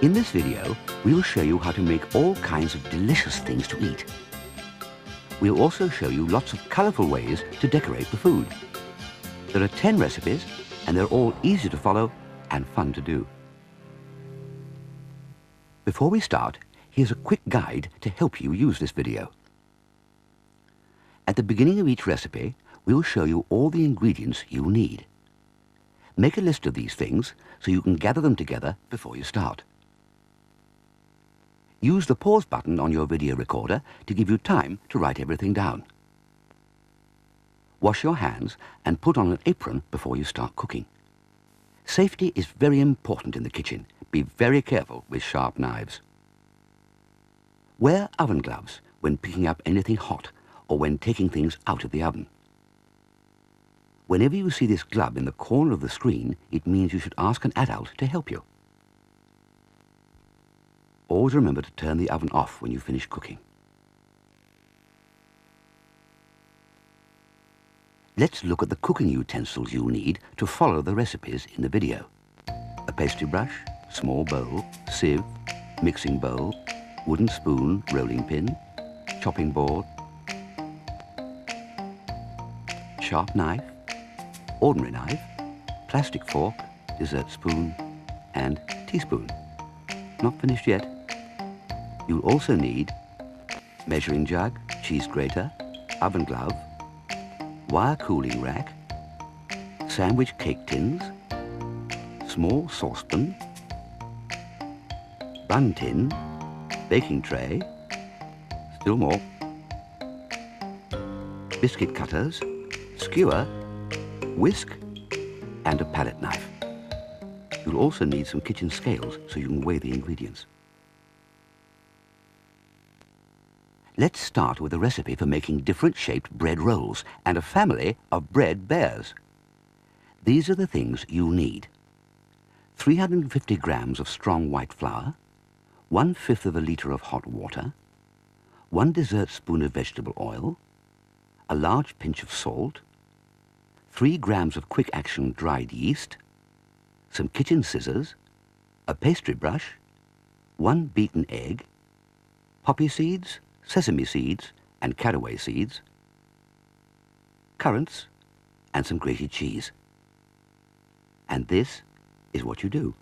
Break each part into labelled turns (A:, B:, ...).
A: In this video, we'll show you how to make all kinds of delicious things to eat. We'll also show you lots of colourful ways to decorate the food. There are 10 recipes, and they're all easy to follow and fun to do. Before we start, here's a quick guide to help you use this video. At the beginning of each recipe, we'll show you all the ingredients you need. Make a list of these things so you can gather them together before you start. Use the pause button on your video recorder to give you time to write everything down. Wash your hands and put on an apron before you start cooking. Safety is very important in the kitchen. Be very careful with sharp knives. Wear oven gloves when picking up anything hot or when taking things out of the oven. Whenever you see this glove in the corner of the screen, it means you should ask an adult to help you. Always remember to turn the oven off when you finish cooking. Let's look at the cooking utensils you'll need to follow the recipes in the video. A pastry brush, small bowl, sieve, mixing bowl, wooden spoon, rolling pin, chopping board, sharp knife, ordinary knife, plastic fork, dessert spoon, and teaspoon. Not finished yet. You'll also need measuring jug, cheese grater, oven glove, wire cooling rack, sandwich cake tins, small saucepan, bun tin, baking tray, still more, biscuit cutters, skewer, whisk, and a palette knife. You'll also need some kitchen scales so you can weigh the ingredients. Let's start with a recipe for making different shaped bread rolls and a family of bread bears. These are the things you'll need. 350 grams of strong white flour, 1/5 of a litre of hot water, 1 dessert spoon of vegetable oil, a large pinch of salt, 3 grams of quick action dried yeast, some kitchen scissors, a pastry brush, 1 beaten egg, poppy seeds, sesame seeds and caraway seeds, currants, and some grated cheese. And this is what you do.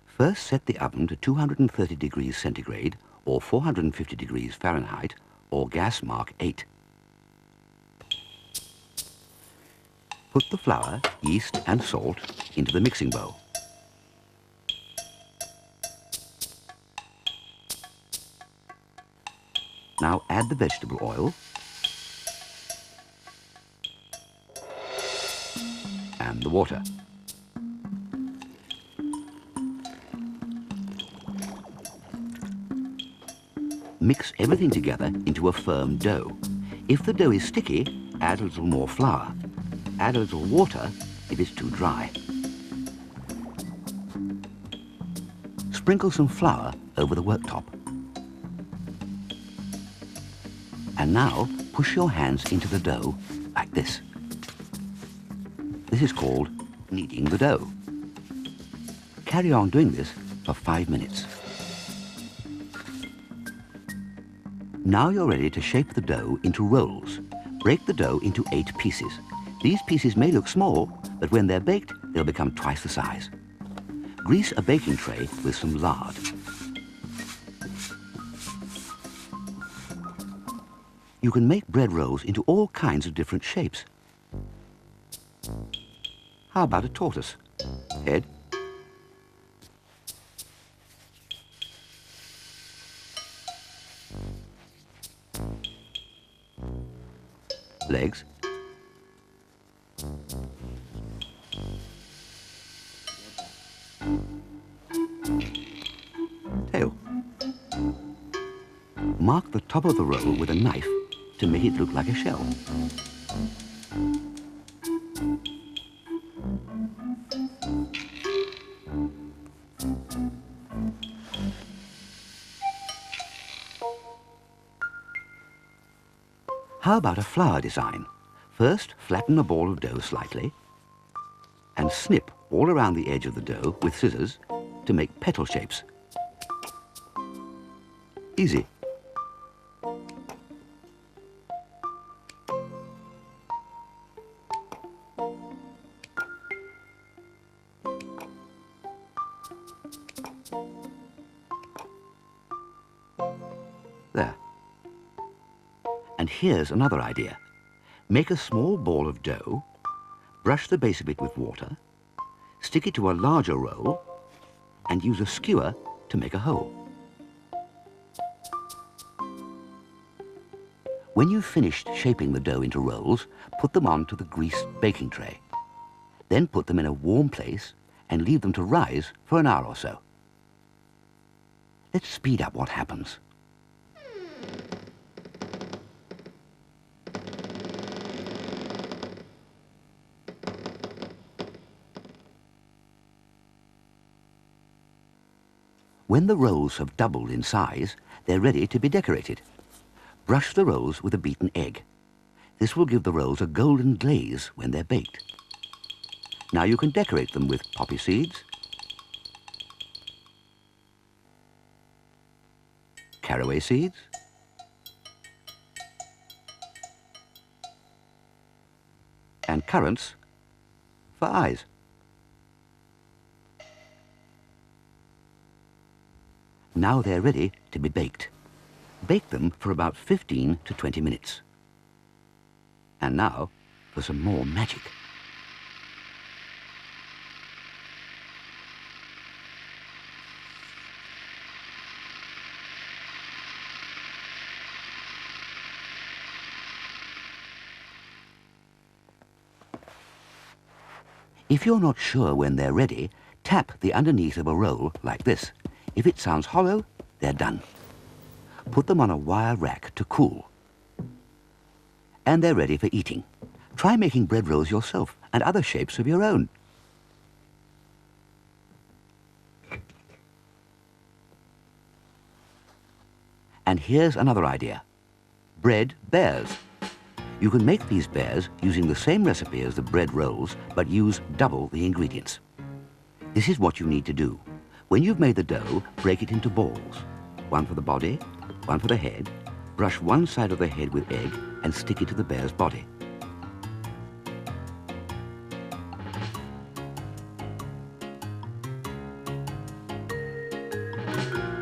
A: First, set the oven to 230 degrees centigrade or 450 degrees Fahrenheit or gas mark 8. Put the flour, yeast and salt into the mixing bowl. Now add the vegetable oil and the water. Mix everything together into a firm dough. If the dough is sticky, add a little more flour. Add a little water if it's too dry. Sprinkle some flour over the worktop. And now push your hands into the dough like this. This is called kneading the dough. Carry on doing this for 5 minutes. Now you're ready to shape the dough into rolls. Break the dough into 8 pieces. These pieces may look small, but when they're baked, they'll become twice the size. Grease a baking tray with some lard. You can make bread rolls into all kinds of different shapes. How about a tortoise? Head, legs, tail. Mark the top of the roll with a knife to make it look like a shell. How about a flower design? First, flatten a ball of dough slightly and snip all around the edge of the dough with scissors to make petal shapes. Easy. There. And here's another idea. Make a small ball of dough, brush the base of it with water, stick it to a larger roll, and use a skewer to make a hole. When you've finished shaping the dough into rolls, put them onto the greased baking tray. Then put them in a warm place and leave them to rise for an hour or so. Let's speed up what happens. When the rolls have doubled in size, they're ready to be decorated. Brush the rolls with a beaten egg. This will give the rolls a golden glaze when they're baked. Now you can decorate them with poppy seeds, caraway seeds, and currants for eyes. Now they're ready to be baked. Bake them for about 15 to 20 minutes. And now for some more magic. If you're not sure when they're ready, tap the underneath of a roll like this. If it sounds hollow, they're done. Put them on a wire rack to cool. And they're ready for eating. Try making bread rolls yourself and other shapes of your own. And here's another idea. Bread bears. You can make these bears using the same recipe as the bread rolls, but use double the ingredients. This is what you need to do. When you've made the dough, break it into balls. One for the body, one for the head. Brush one side of the head with egg and stick it to the bear's body.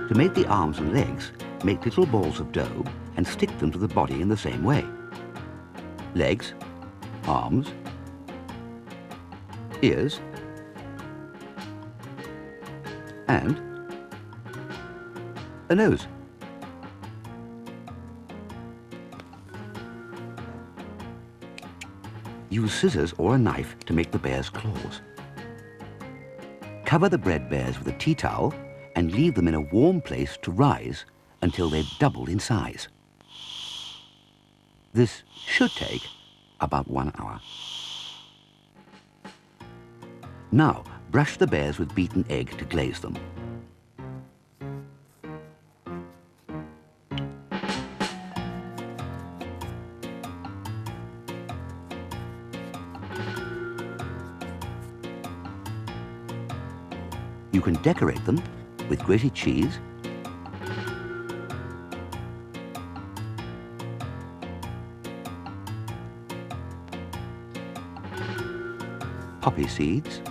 A: To make the arms and legs, make little balls of dough and stick them to the body in the same way. Legs, arms, ears, and a nose. Use scissors or a knife to make the bear's claws. Cover the bread bears with a tea towel and leave them in a warm place to rise until they've doubled in size. This should take about 1 hour. Now, brush the bears with beaten egg to glaze them. You can decorate them with grated cheese, poppy seeds,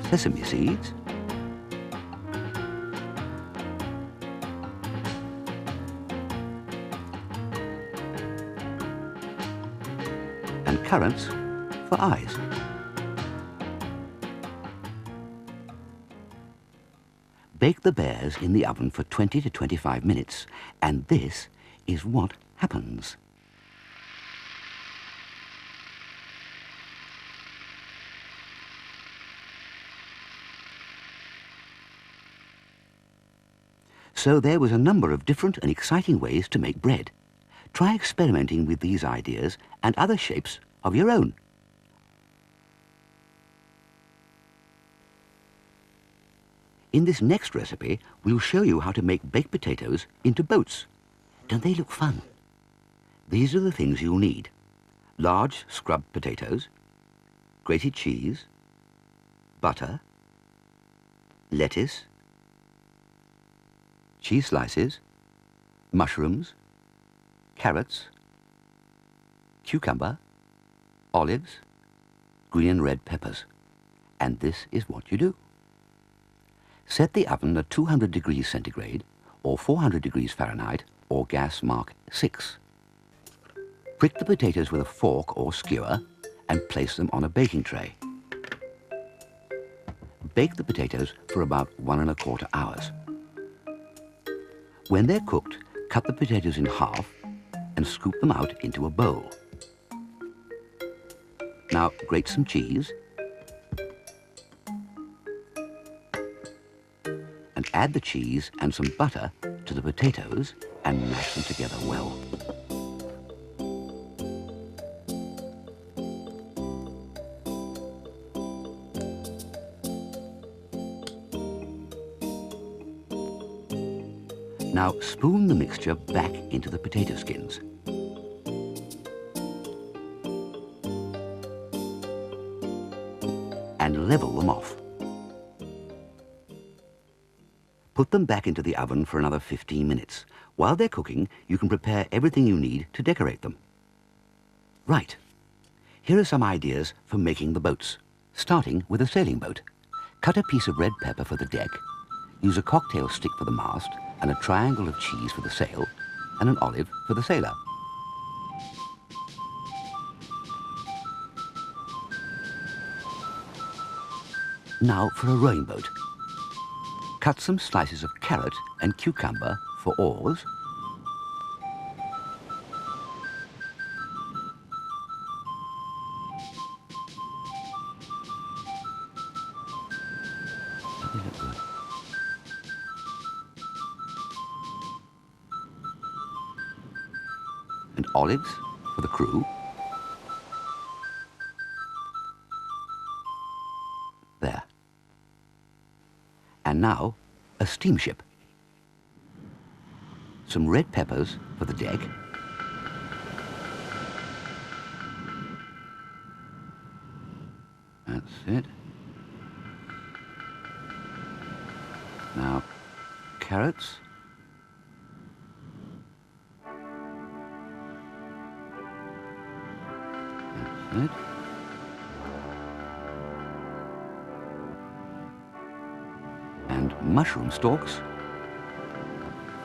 A: sesame seeds, and currants for eyes. Bake the bears in the oven for 20 to 25 minutes, and this is what happens. So there was a number of different and exciting ways to make bread. Try experimenting with these ideas and other shapes of your own. In this next recipe, we'll show you how to make baked potatoes into boats. Don't they look fun? These are the things you'll need. large scrubbed potatoes, grated cheese, butter, lettuce, cheese slices, mushrooms, carrots, cucumber, olives, green and red peppers. And this is what you do. Set the oven at 200 degrees centigrade or 400 degrees Fahrenheit or gas mark 6. Prick the potatoes with a fork or skewer and place them on a baking tray. Bake the potatoes for about 1¼ hours. When they're cooked, cut the potatoes in half and scoop them out into a bowl. Now grate some cheese and add the cheese and some butter to the potatoes and mash them together well. Now spoon the mixture back into the potato skins. And level them off. Put them back into the oven for another 15 minutes. While they're cooking, you can prepare everything you need to decorate them. Right. Here are some ideas for making the boats, starting with a sailing boat. Cut a piece of red pepper for the deck, use a cocktail stick for the mast, and a triangle of cheese for the sail, and an olive for the sailor. Now for a rowing boat. Cut some slices of carrot and cucumber for oars, they look good. And olives for the crew. There. And now, a steamship. Some red peppers for the deck. That's it. Now, carrots. That's it. And mushroom stalks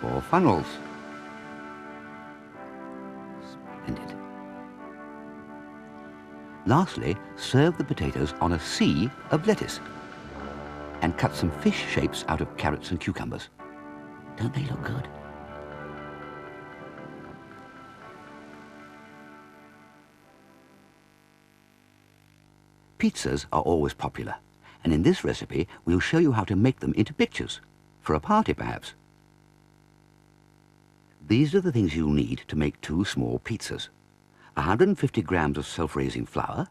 A: for funnels. Splendid. Lastly, serve the potatoes on a sea of lettuce and cut some fish shapes out of carrots and cucumbers. Don't they look good? Pizzas are always popular, and in this recipe we'll show you how to make them into pictures, for a party perhaps. These are the things you'll need to make 2 small pizzas. 150 grams of self-raising flour,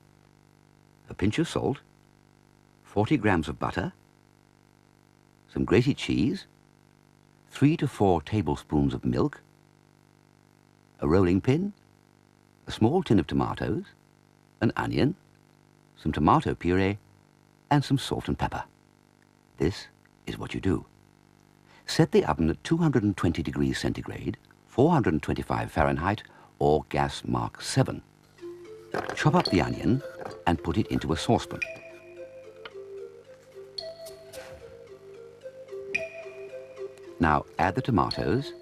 A: a pinch of salt, 40 grams of butter, some grated cheese, 3 to 4 tablespoons of milk, a rolling pin, a small tin of tomatoes, an onion, some tomato puree, and some salt and pepper. This is what you do. Set the oven at 220 degrees centigrade, 425 Fahrenheit, or gas mark 7. Chop up the onion and put it into a saucepan. Now add the tomatoes,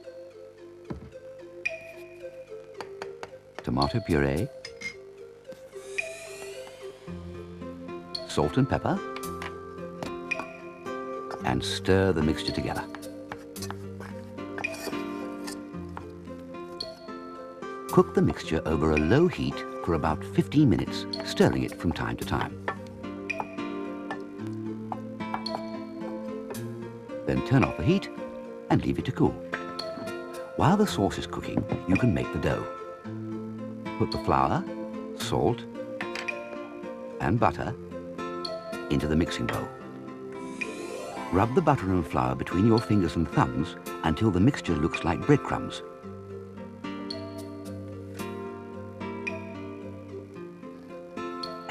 A: tomato puree, salt and pepper, and stir the mixture together. Cook the mixture over a low heat for about 15 minutes, stirring it from time to time. Then turn off the heat and leave it to cool. While the sauce is cooking, you can make the dough. Put the flour, salt, and butter into the mixing bowl. Rub the butter and flour between your fingers and thumbs until the mixture looks like breadcrumbs.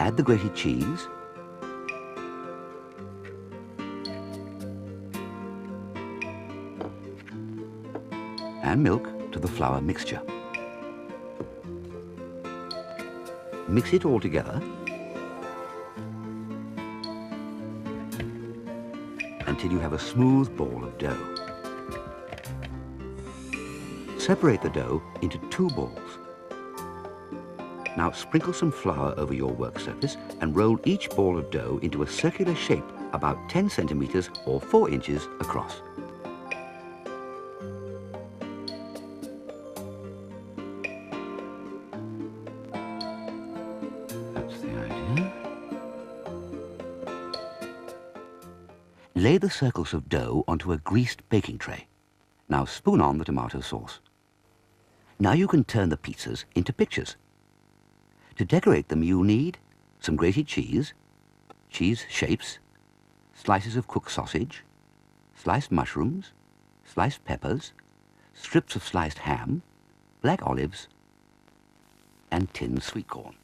A: Add the grated cheese, and milk to the flour mixture. Mix it all together until you have a smooth ball of dough. Separate the dough into 2 balls. Now sprinkle some flour over your work surface and roll each ball of dough into a circular shape about 10 centimeters or 4 inches across. That's the idea. Lay the circles of dough onto a greased baking tray. Now spoon on the tomato sauce. Now you can turn the pizzas into pictures. To decorate them, you'll need some grated cheese, cheese shapes, slices of cooked sausage, sliced mushrooms, sliced peppers, strips of sliced ham, black olives, and tinned sweet corn.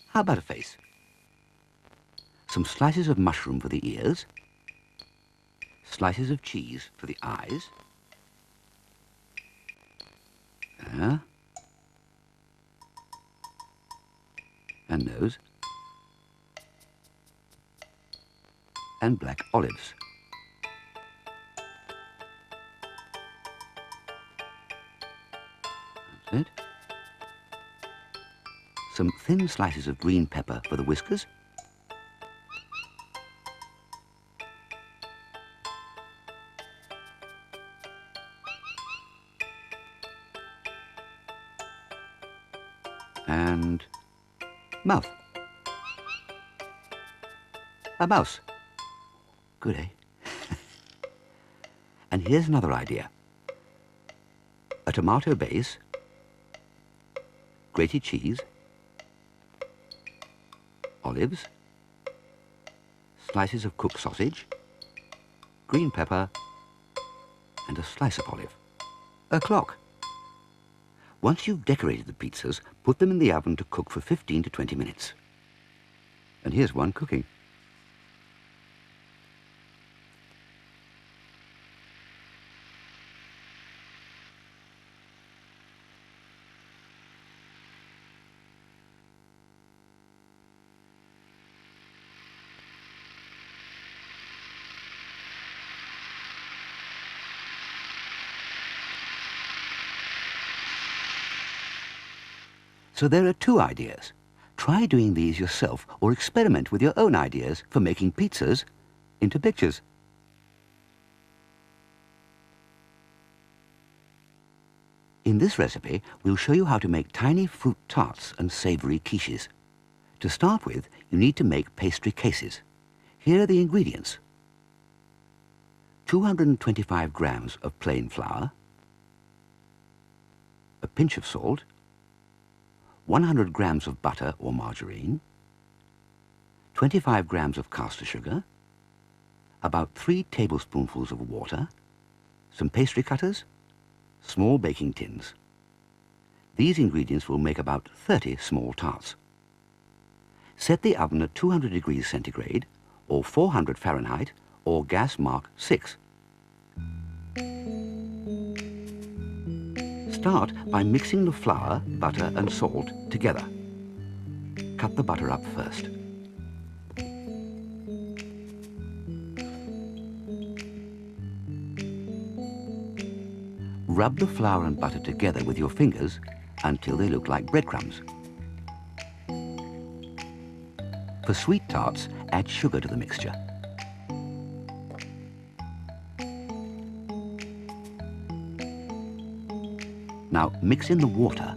A: How about a face? Some slices of mushroom for the ears, slices of cheese for the eyes, there, and nose, and black olives. That's it. Some thin slices of green pepper for the whiskers, and mouth. A mouse. Good, eh? And here's another idea. A tomato base, grated cheese, olives, slices of cooked sausage, green pepper, and a slice of olive. A clock. Once you've decorated the pizzas, put them in the oven to cook for 15 to 20 minutes. And here's one cooking. So there are 2 ideas. Try doing these yourself or experiment with your own ideas for making pizzas into pictures. In this recipe, we'll show you how to make tiny fruit tarts and savoury quiches. To start with, you need to make pastry cases. Here are the ingredients. 225 grams of plain flour, a pinch of salt, 100 grams of butter or margarine, 25 grams of caster sugar, about 3 tablespoonfuls of water, some pastry cutters, small baking tins. These ingredients will make about 30 small tarts. Set the oven at 200 degrees centigrade or 400 Fahrenheit or gas mark 6. Start by mixing the flour, butter and salt together. Cut the butter up first. Rub the flour and butter together with your fingers until they look like breadcrumbs. For sweet tarts, add sugar to the mixture. Now mix in the water.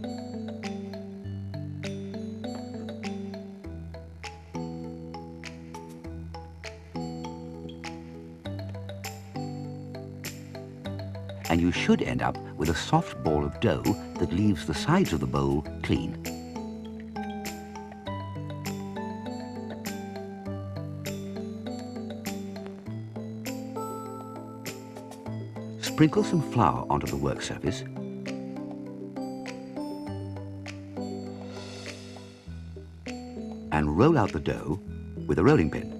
A: And you should end up with a soft ball of dough that leaves the sides of the bowl clean. Sprinkle some flour onto the work surface. and roll out the dough with a rolling pin.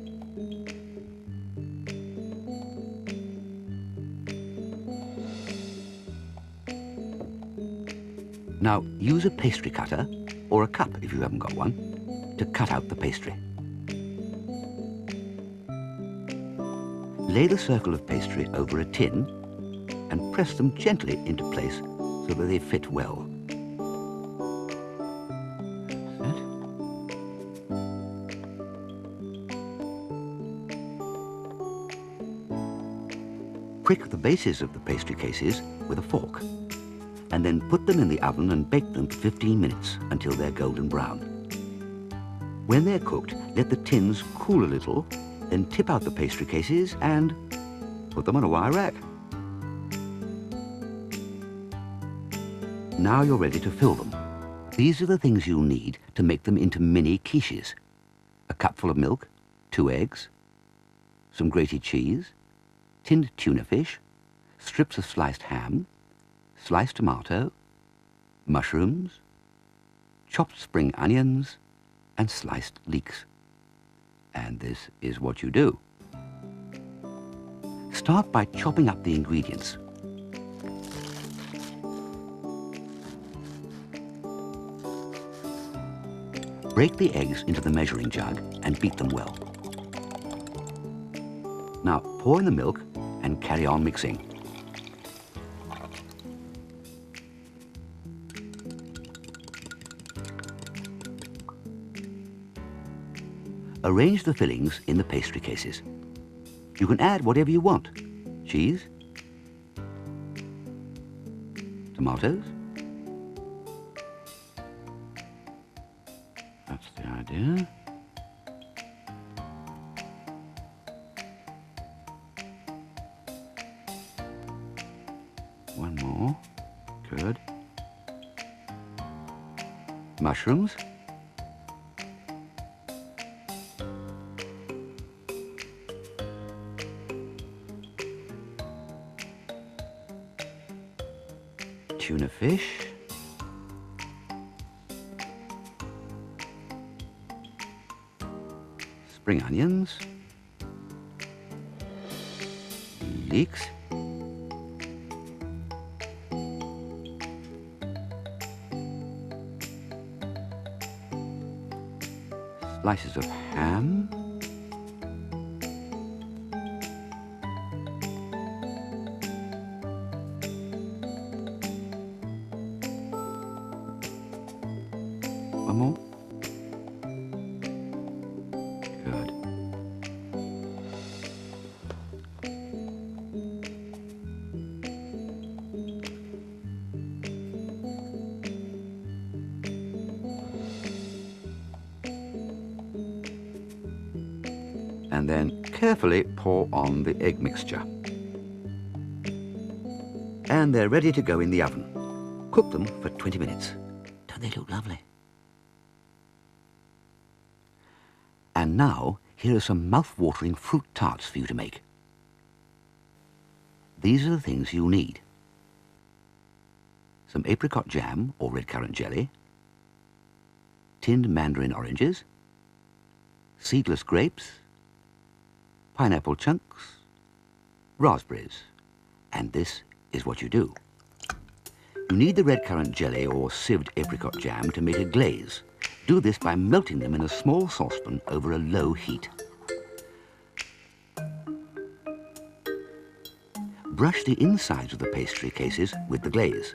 A: Now use a pastry cutter, or a cup if you haven't got one, to cut out the pastry. Lay the circle of pastry over a tin and press them gently into place so that they fit well. Prick the bases of the pastry cases with a fork, and then put them in the oven and bake them for 15 minutes until they're golden brown. When they're cooked, let the tins cool a little, then tip out the pastry cases and put them on a wire rack. Now you're ready to fill them. These are the things you'll need to make them into mini quiches. A cupful of milk, 2 eggs, some grated cheese, tinned tuna fish, strips of sliced ham, sliced tomato, mushrooms, chopped spring onions, and sliced leeks. And this is what you do. Start by chopping up the ingredients. Break the eggs into the measuring jug and beat them well. Now pour in the milk and carry on mixing. Arrange the fillings in the pastry cases. You can add whatever you want. Cheese, tomatoes. That's the idea. One more. Good. Mushrooms. Tuna fish. Spring onions. Leeks. Slices of ham. One more. Good. And then carefully pour on the egg mixture. And they're ready to go in the oven. Cook them for 20 minutes. Don't they look lovely? And now, here are some mouth-watering fruit tarts for you to make. These are the things you'll need. Some apricot jam or red currant jelly, tinned mandarin oranges, seedless grapes, pineapple chunks, raspberries. And this is what you do. You need the red currant jelly or sieved apricot jam to make a glaze. Do this by melting them in a small saucepan over a low heat. Brush the insides of the pastry cases with the glaze.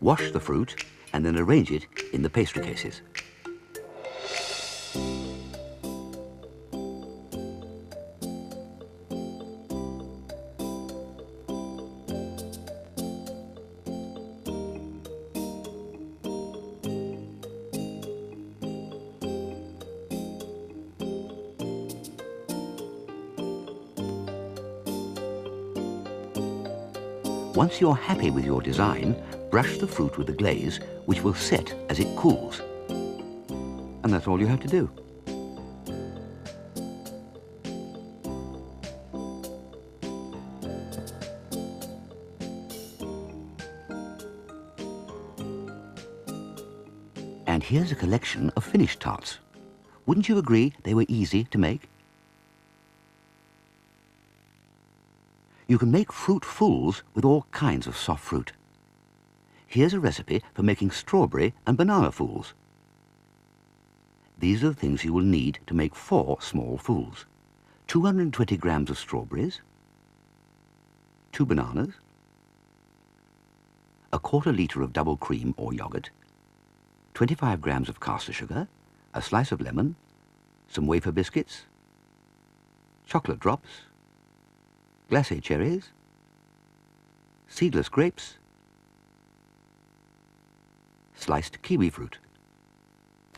A: Wash the fruit and then arrange it in the pastry cases. Once you're happy with your design, brush the fruit with the glaze, which will set as it cools. And that's all you have to do. And here's a collection of finished tarts. Wouldn't you agree they were easy to make? You can make fruit fools with all kinds of soft fruit. Here's a recipe for making strawberry and banana fools. These are the things you will need to make 4 small fools. 220 grams of strawberries, 2 bananas, a 1/4 litre of double cream or yoghurt, 25 grams of caster sugar, a slice of lemon, some wafer biscuits, chocolate drops, glacé cherries, seedless grapes, sliced kiwi fruit.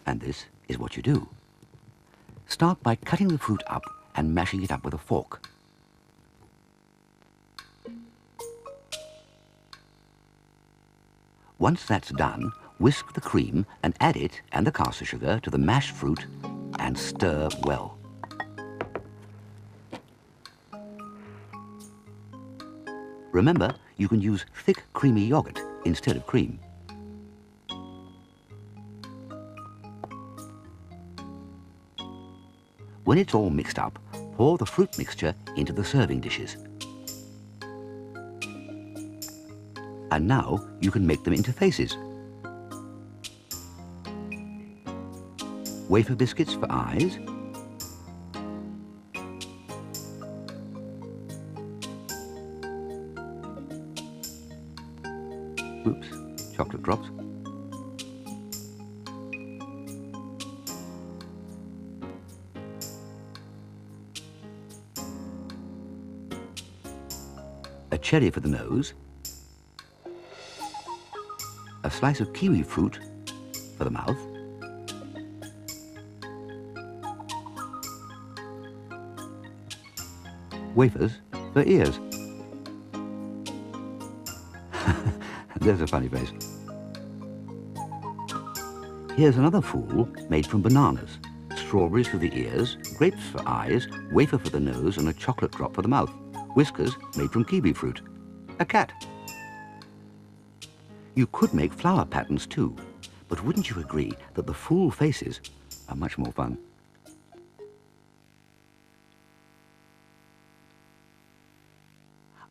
A: And this is what you do. Start by cutting the fruit up and mashing it up with a fork. Once that's done, whisk the cream and add it and the caster sugar to the mashed fruit and stir well. Remember, you can use thick, creamy yogurt instead of cream. When it's all mixed up, pour the fruit mixture into the serving dishes. And now you can make them into faces. Wafer biscuits for eyes. Oops, chocolate drops. A cherry for the nose. A slice of kiwi fruit for the mouth. Wafers for ears. There's a funny face. Here's another fool made from bananas. Strawberries for the ears, grapes for eyes, wafer for the nose, and a chocolate drop for the mouth. Whiskers made from kiwi fruit. A cat. You could make flower patterns too, but wouldn't you agree that the fool faces are much more fun?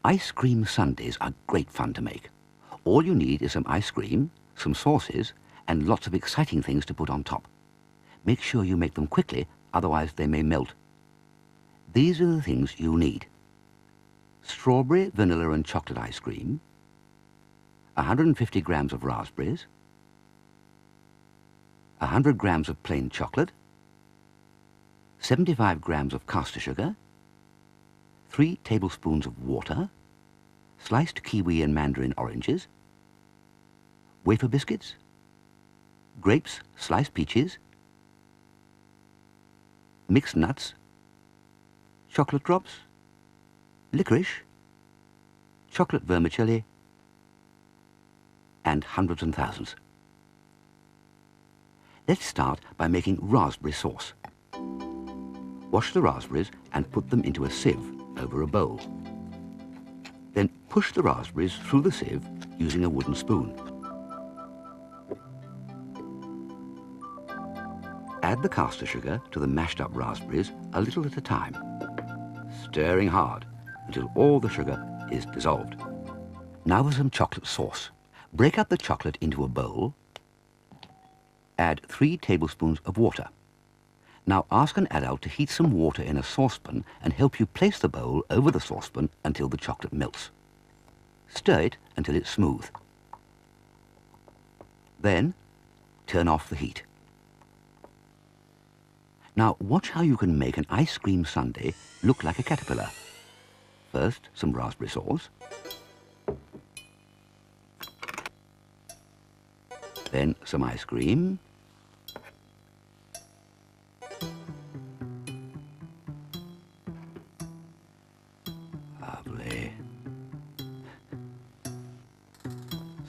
A: Ice cream sundaes are great fun to make. All you need is some ice cream, some sauces, and lots of exciting things to put on top. Make sure you make them quickly, otherwise they may melt. These are the things you need. Strawberry, vanilla and chocolate ice cream, 150 grams of raspberries, 100 grams of plain chocolate, 75 grams of caster sugar, 3 tablespoons of water, sliced kiwi and mandarin oranges, wafer biscuits, grapes, sliced peaches, mixed nuts, chocolate drops, licorice, chocolate vermicelli, and hundreds and thousands. Let's start by making raspberry sauce. Wash the raspberries and put them into a sieve over a bowl. Then push the raspberries through the sieve using a wooden spoon. Add the caster sugar to the mashed up raspberries a little at a time, stirring hard until all the sugar is dissolved. Now for some chocolate sauce. Break up the chocolate into a bowl. Add 3 tablespoons of water. Now ask an adult to heat some water in a saucepan and help you place the bowl over the saucepan until the chocolate melts. Stir it until it's smooth. Then turn off the heat. Now watch how you can make an ice cream sundae look like a caterpillar. First, some raspberry sauce. Then some ice cream. Lovely.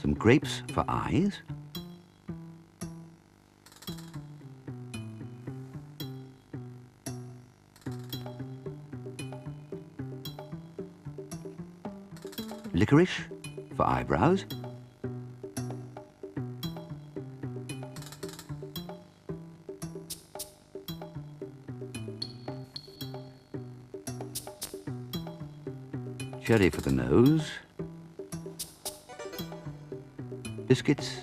A: Some grapes for eyes. Licorice for eyebrows. cherry for the nose, biscuits,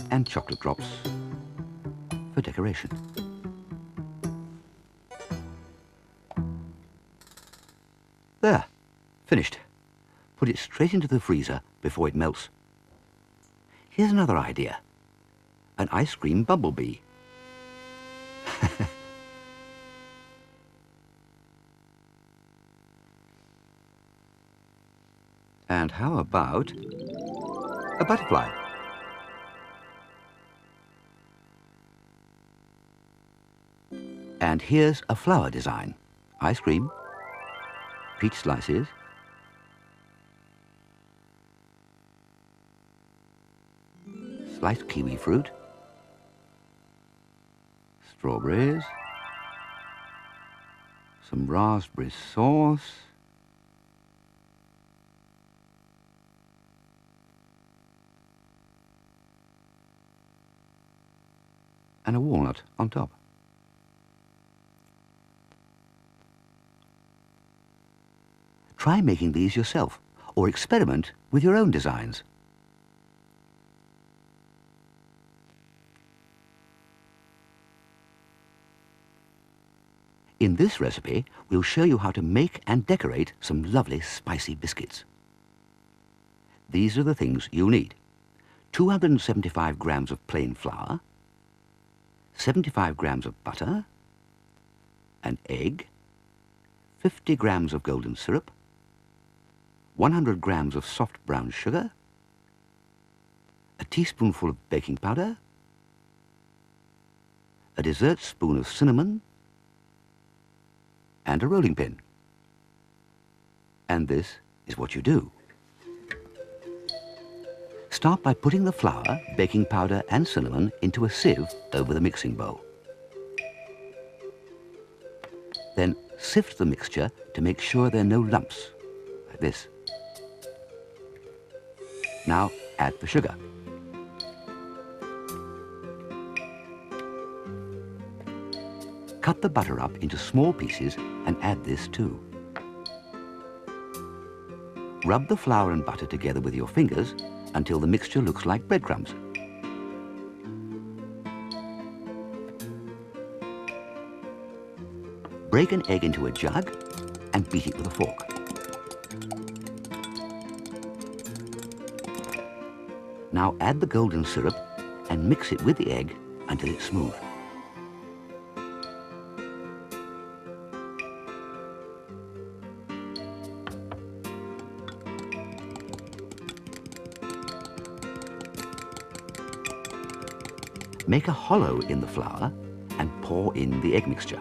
A: and chocolate drops for decoration. There, finished. Put it straight into the freezer before it melts. Here's another idea. An ice cream bumblebee. And how about a butterfly? And here's a flower design. Ice cream, peach slices, sliced kiwi fruit, strawberries, some raspberry sauce, and a walnut on top. Try making these yourself, or experiment with your own designs. In this recipe, we'll show you how to make and decorate some lovely spicy biscuits. These are the things you'll need. 275 grams of plain flour, 75 grams of butter, an egg, 50 grams of golden syrup, 100 grams of soft brown sugar, a teaspoonful of baking powder, a dessert spoon of cinnamon, and a rolling pin. And this is what you do. Start by putting the flour, baking powder and cinnamon into a sieve over the mixing bowl. Then sift the mixture to make sure there are no lumps, like this. Now add the sugar. Cut the butter up into small pieces and add this too. Rub the flour and butter together with your fingers until the mixture looks like breadcrumbs. Break an egg into a jug and beat it with a fork. Now add the golden syrup and mix it with the egg until it's smooth. Make a hollow in the flour and pour in the egg mixture.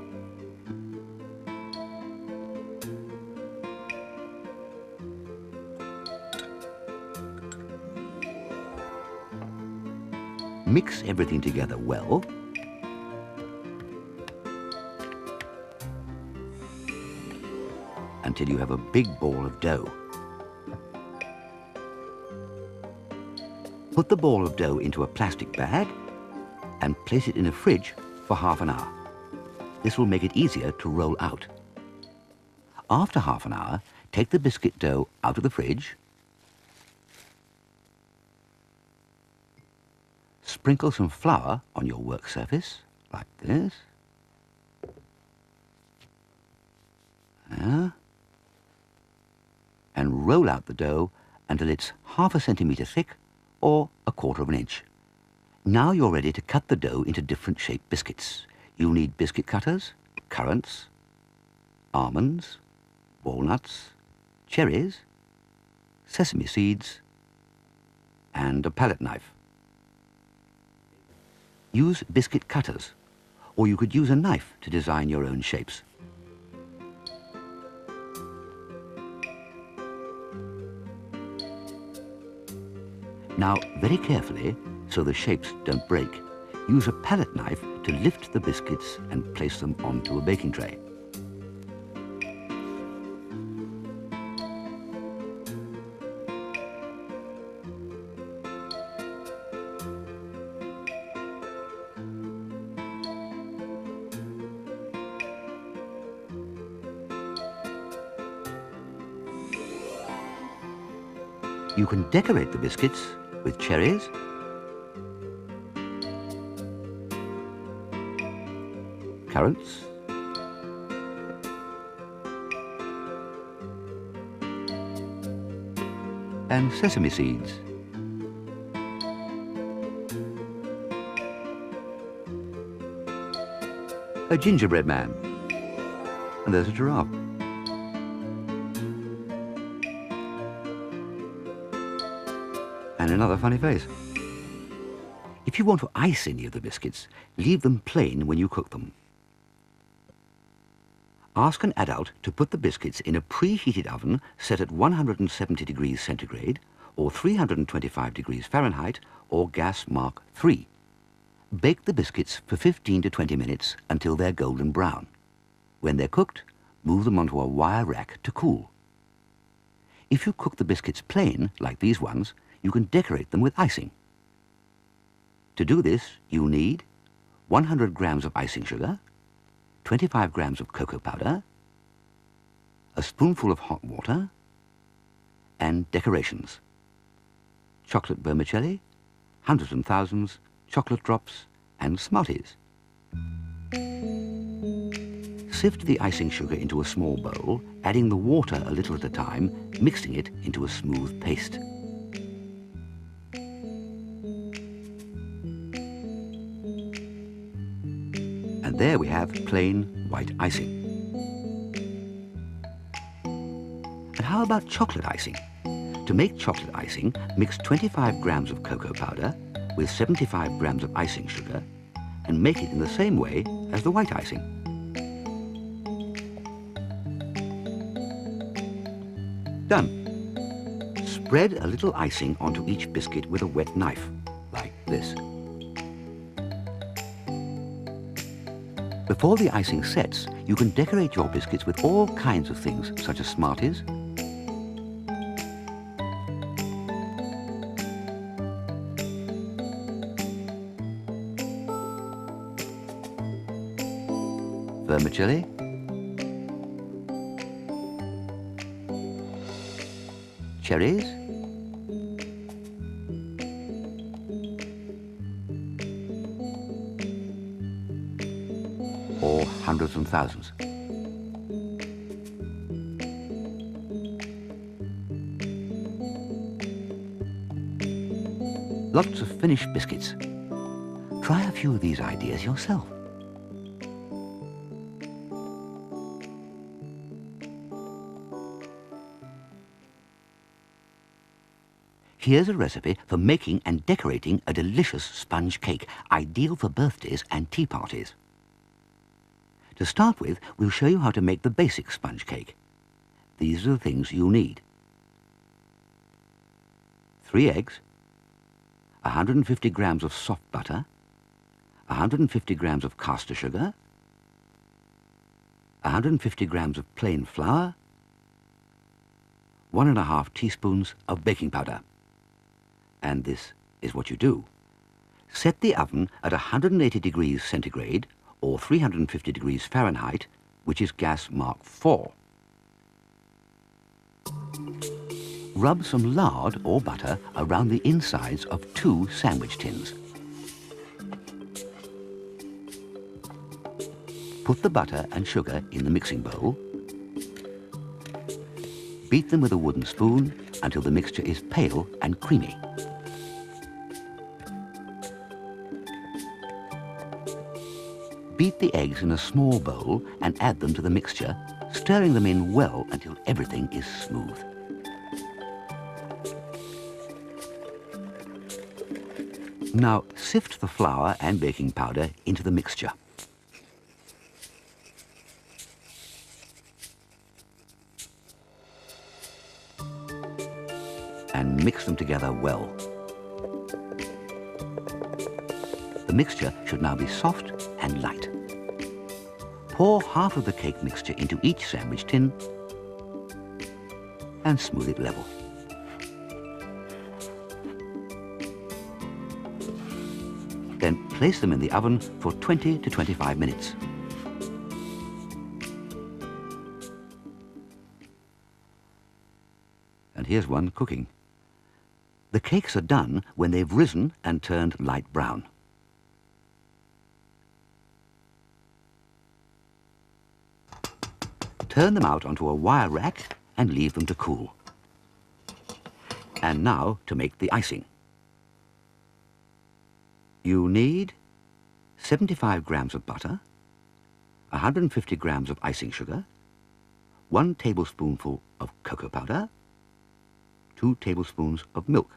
A: Mix everything together well. Until you have a big ball of dough. Put the ball of dough into a plastic bag and place it in a fridge for half an hour. This will make it easier to roll out. After half an hour, take the biscuit dough out of the fridge, sprinkle some flour on your work surface, like this. There. And roll out the dough until it's ½ centimetre thick or ¼ inch. Now you're ready to cut the dough into different shaped biscuits. You'll need biscuit cutters, currants, almonds, walnuts, cherries, sesame seeds, and a palette knife. Use biscuit cutters, or you could use a knife to design your own shapes. Now, very carefully, so the shapes don't break, use a palette knife to lift the biscuits and place them onto a baking tray. You can decorate the biscuits with cherries, currants, and sesame seeds. A gingerbread man. And there's a giraffe. And another funny face. If you want to ice any of the biscuits, leave them plain when you cook them. Ask an adult to put the biscuits in a preheated oven set at 170 degrees centigrade or 325 degrees Fahrenheit or gas mark 3. Bake the biscuits for 15 to 20 minutes until they're golden brown. When they're cooked, move them onto a wire rack to cool. If you cook the biscuits plain, like these ones, you can decorate them with icing. To do this, you need 100 grams of icing sugar, 25 grams of cocoa powder, a spoonful of hot water, and decorations. Chocolate vermicelli, hundreds and thousands, chocolate drops, and Smarties. Sift the icing sugar into a small bowl, adding the water a little at a time, mixing it into a smooth paste. And there we have plain white icing. And how about chocolate icing? To make chocolate icing, mix 25 grams of cocoa powder with 75 grams of icing sugar and make it in the same way as the white icing. Done. Spread a little icing onto each biscuit with a wet knife, like this. Before the icing sets, you can decorate your biscuits with all kinds of things, such as Smarties, vermicelli, cherries, or hundreds and thousands. Lots of finished biscuits. Try a few of these ideas yourself. Here's a recipe for making and decorating a delicious sponge cake, ideal for birthdays and tea parties. To start with, we'll show you how to make the basic sponge cake. These are the things you'll need. 3 eggs, 150 grams of soft butter, 150 grams of caster sugar, 150 grams of plain flour, 1½ teaspoons of baking powder. And this is what you do. Set the oven at 180 degrees centigrade or 350 degrees Fahrenheit, which is gas mark 4. Rub some lard or butter around the insides of 2 sandwich tins. Put the butter and sugar in the mixing bowl. Beat them with a wooden spoon until the mixture is pale and creamy. Beat the eggs in a small bowl and add them to the mixture, stirring them in well until everything is smooth. Now sift the flour and baking powder into the mixture. And mix them together well. The mixture should now be soft and light. Pour half of the cake mixture into each sandwich tin and smooth it level. Then place them in the oven for 20 to 25 minutes. And here's one cooking. The cakes are done when they've risen and turned light brown. Turn them out onto a wire rack and leave them to cool. And now to make the icing. You need 75 grams of butter, 150 grams of icing sugar, 1 tablespoonful of cocoa powder, 2 tablespoons of milk,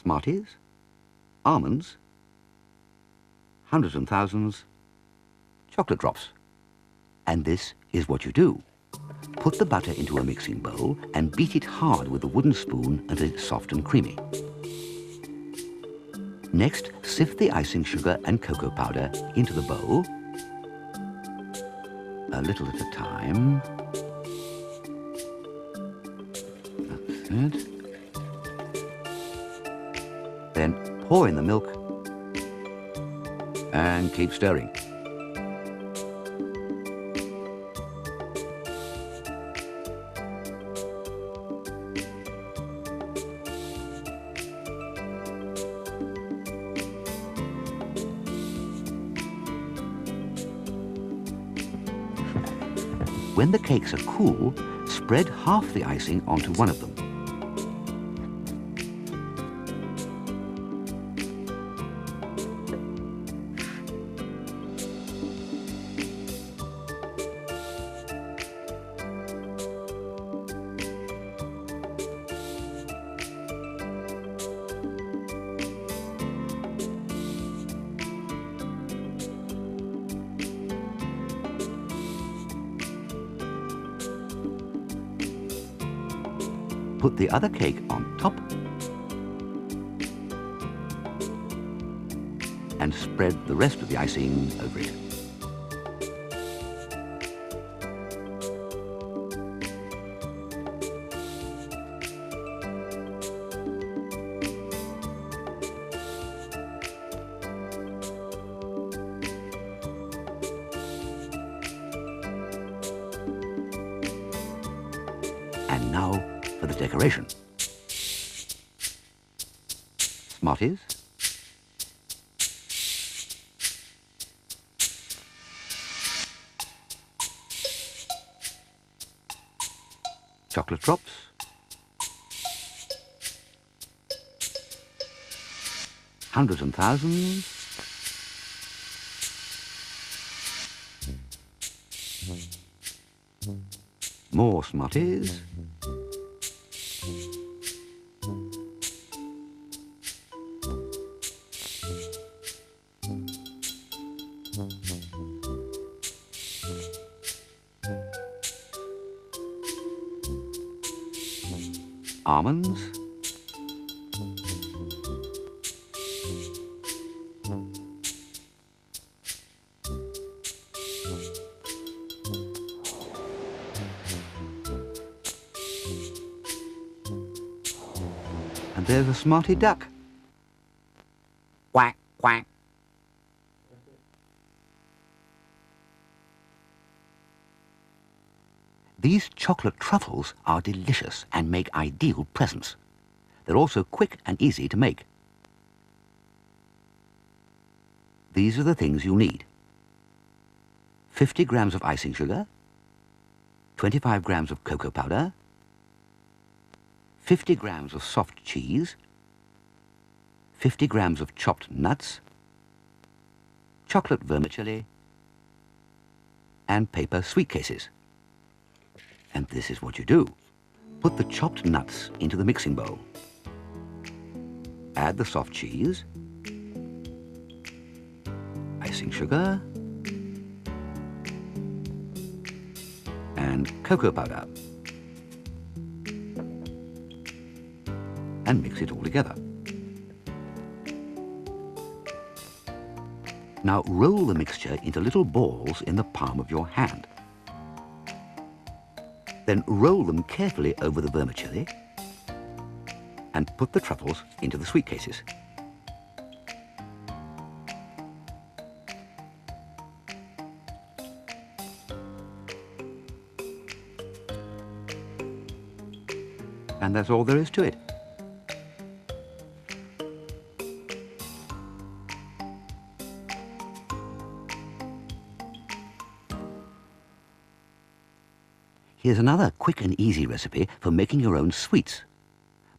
A: Smarties, almonds, hundreds and thousands, chocolate drops. And this is what you do. Put the butter into a mixing bowl and beat it hard with a wooden spoon until it's soft and creamy. Next, sift the icing sugar and cocoa powder into the bowl, a little at a time. That's it. Then pour in the milk and keep stirring. When the cakes are cool, spread half the icing onto one of them. Put the other cake on top and spread the rest of the icing over it. And now for the decoration. Smarties, chocolate drops, hundreds and thousands, more Smarties, almonds, and there's a Smarty duck. Quack, quack. These chocolate truffles are delicious and make ideal presents. They're also quick and easy to make. These are the things you'll need. 50 grams of icing sugar, 25 grams of cocoa powder, 50 grams of soft cheese, 50 grams of chopped nuts, chocolate vermicelli, and paper sweet cases. And this is what you do. Put the chopped nuts into the mixing bowl. Add the soft cheese, icing sugar, and cocoa powder. And mix it all together. Now roll the mixture into little balls in the palm of your hand. Then roll them carefully over the vermicelli and put the truffles into the sweet cases. And that's all there is to it. Here's another quick and easy recipe for making your own sweets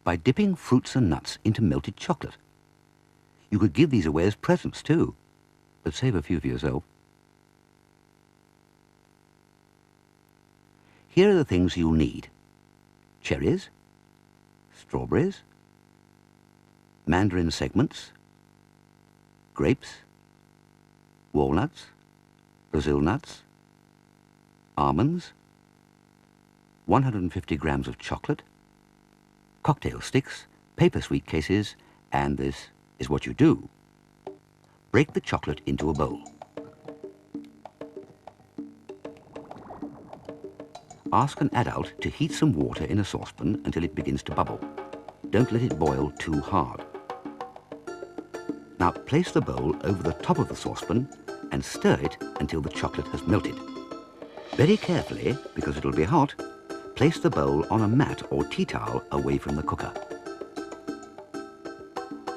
A: by dipping fruits and nuts into melted chocolate. You could give these away as presents too, but save a few for yourself. Here are the things you'll need: cherries, strawberries, mandarin segments, grapes, walnuts, Brazil nuts, almonds, 150 grams of chocolate, cocktail sticks, paper sweet cases, and this is what you do. Break the chocolate into a bowl. Ask an adult to heat some water in a saucepan until it begins to bubble. Don't let it boil too hard. Now place the bowl over the top of the saucepan and stir it until the chocolate has melted. Very carefully, because it'll be hot, place the bowl on a mat or tea towel away from the cooker.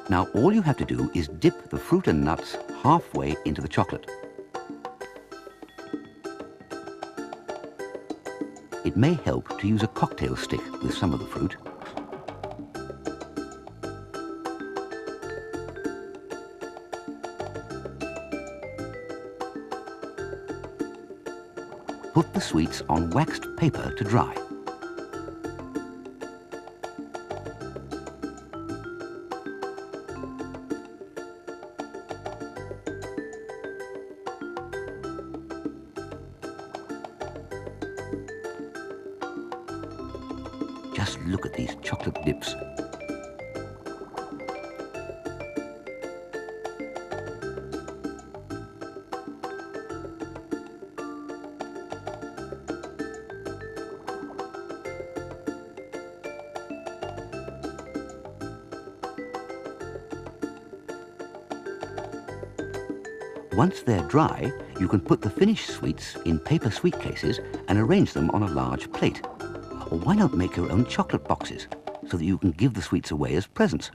A: Now all you have to do is dip the fruit and nuts halfway into the chocolate. It may help to use a cocktail stick with some of the fruit. Put the sweets on waxed paper to dry. Just look at these chocolate dips. Once they're dry, you can put the finished sweets in paper sweet cases and arrange them on a large plate. Or why not make your own chocolate boxes so that you can give the sweets away as presents?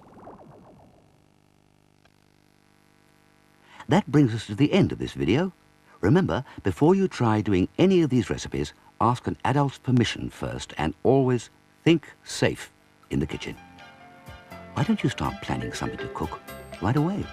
A: That brings us to the end of this video. Remember, before you try doing any of these recipes, ask an adult's permission first, and always think safe in the kitchen. Why don't you start planning something to cook right away?